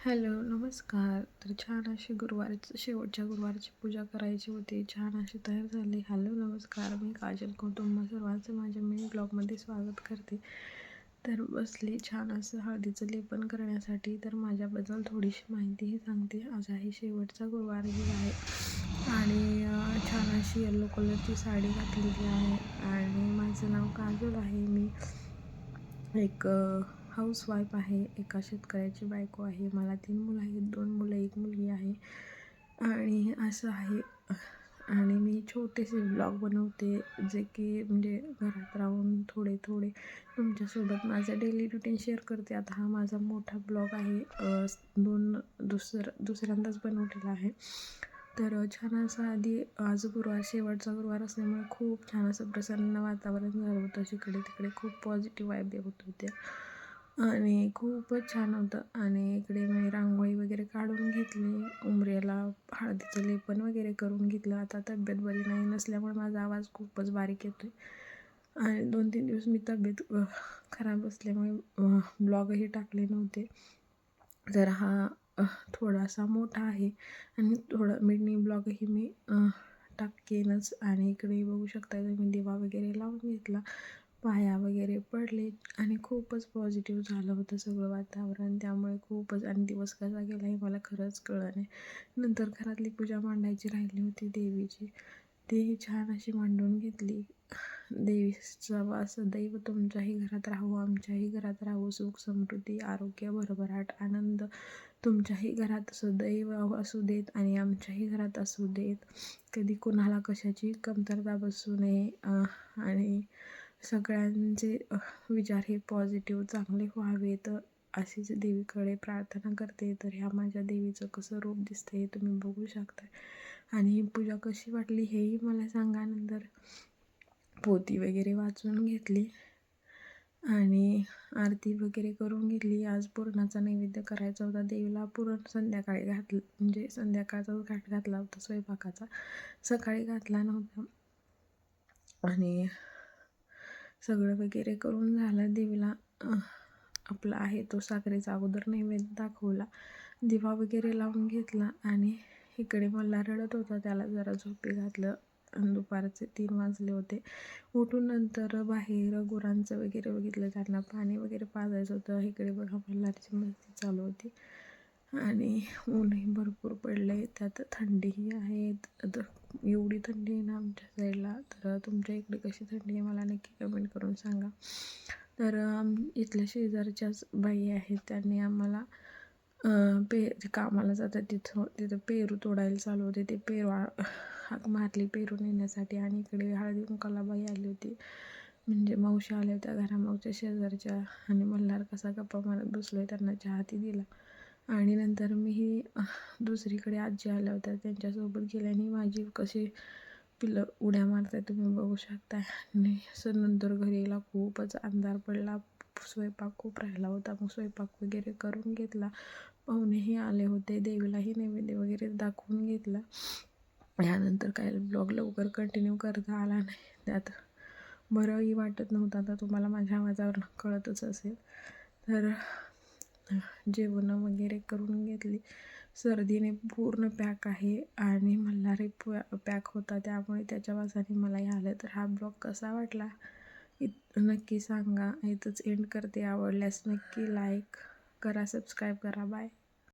Hello, नमस्कार. तर छान अशी शेवटच्या गुरुवारची पूजा करायची होती. छान अशी तयार झाली. हॅलो, नमस्कार. मी काजल कौटुंब सर्वांचं माझ्या मिनी ब्लॉगमध्ये स्वागत करते. तर बसली छान असं हळदीचं लेपन करण्यासाठी. तर माझ्याबद्दल थोडीशी माहितीही सांगते. आज आहे शेवटचा गुरुवारही आहे आणि छान अशी येलो कलरची साडी घातलेली आहे आणि माझं नाव काजल आहे. मी एक हाऊसवाईफ आहे. एका शेतकऱ्याची बायको आहे. मला 3 मुलं आहेत. 2 मुलं, 1 मुलगी आहे आणि असं आहे. आणि मी छोटेसे ब्लॉग बनवते, जे की म्हणजे घरात राहून थोडे थोडे तुमच्यासोबत माझं डेली रुटीन शेअर करते. आता हा माझा मोठा ब्लॉग आहे. दुसऱ्यांदाच बनवलेला आहे. तर छान असं आज गुरुवार, शेवटचा गुरुवार असल्यामुळे खूप छान असं प्रसन्न वातावरण झालं होतं. जिकडे तिकडे खूप पॉझिटिव्ह वाईब येत होत्या आणि खूपच छान होतं. आणि इकडे मी रांगोळी वगैरे काढून घेतली, उंबऱ्याला हळदीचं लेपन वगैरे करून घेतलं. आता तब्येत बरी नाही नसल्यामुळे माझा आवाज खूपच बारीक येतो आहे आणि 2-3 दिवस मी तब्येत खराब असल्यामुळे ब्लॉगही टाकले नव्हते. तर हा थोडासा मोठा आहे आणि थोडं मिनी ब्लॉगही मी टाकेनच. आणि इकडे बघू शकता तुम्ही दिवा वगैरे लावून घेतला, पाया वगैरे पडले आणि खूपच पॉझिटिव्ह झालं होतं सगळं वातावरण. त्यामुळे खूपच, आणि दिवस कसा गेला हे मला खरंच कळलं नाही. नंतर घरातली पूजा मांडायची राहिली होती देवीची, ती छान अशी मांडून घेतली. देवीचा वास सदैव तुमच्याही घरात राहू, आमच्याही घरात राहू. सुख, समृद्धी, आरोग्य, भरभराट, आनंद तुमच्याही घरात सदैव असू देत आणि आमच्याही घरात असू देत. कधी कोणाला कशाची कमतरता बसू नये आणि सगळ्यांचे विचार हे पॉझिटिव्ह चांगले व्हावेत, अशीच देवीकडे प्रार्थना करते. तर ह्या माझ्या देवीचं कसं रूप दिसतं हे तुम्ही बघू शकता. आणि ही पूजा कशी वाटली हेही मला सांगा. नंतर पोथी वगैरे वाचून घेतली आणि आरती वगैरे करून घेतली. आज पुरणाचा नैवेद्य करायचा होता देवीला. पुरण संध्याकाळी घातलं, म्हणजे संध्याकाळचाच घाट घातला होता स्वयंपाकाचा, सकाळी घातला नव्हता. आणि सगळं वगैरे करून झालं. देवीला आपला आहे तो साखरेचा अगोदर नैवेद्य दाखवला, दिवा वगैरे लावून घेतला आणि इकडे मला रडत होता, त्याला जरा झोपी घातलं. दुपारचे 3 वाजले होते. उठून नंतर बाहेर गुरांचं वगैरे बघितलं, त्यांना पाणी वगैरे पाजायचं होतं. इकडे बघा मल्हारची मस्ती चालू होती आणि ऊनही भरपूर पडले, त्यात थंडीही आहे. तर एवढी थंडी आहे ना आमच्या साईडला. तर तुमच्या इकडे कशी थंडी आहे मला नक्की कमेंट करून सांगा. तर इथल्या शेजारच्याच बाई आहेत, त्यांनी आम्हाला कामाला जातात तिथं पेरू तोडायला चालू होते. ते पेरू हाक मारली पेरू नेण्यासाठी आणि इकडे हळदी कुंकाला बाई आली होती, म्हणजे मावशी आल्या होत्या घरामागच्या शेजारच्या. आणि मल्हार कसा गप्पा मारत बसलो, त्यांना चहा ती दिला. आणि नंतर मीही दुसरीकडे आजी आल्या होत्या, त्यांच्यासोबत गेल्याने माझी कशी पिलं उड्या मारताय तुम्ही बघू शकता. आणि नंतर घरी यायला खूपच अंधार पडला. स्वयंपाक खूप राहिला होता, मग स्वयंपाक वगैरे करून घेतला. पाहुणेही आले होते, देवीलाही नैवेद्य वगैरे दाखवून घेतला. यानंतर काय ब्लॉग लवकर कंटिन्यू करता आला नाही, त्यात बरंही वाटत नव्हतं. आता तुम्हाला माझ्या आवाजावर कळतच असेल. तर जेवण वगैरे करून घेतली. सर्दीने पूर्ण पॅक आहे आणि मल्हारही पॅक होता, त्यामुळे त्याच्या वासाने मलाही आलं. तर हा ब्लॉग कसा वाटला नक्की सांगा. इथंच एंड करते. आवडल्यास नक्की लाईक करा, सबस्क्राईब करा. बाय.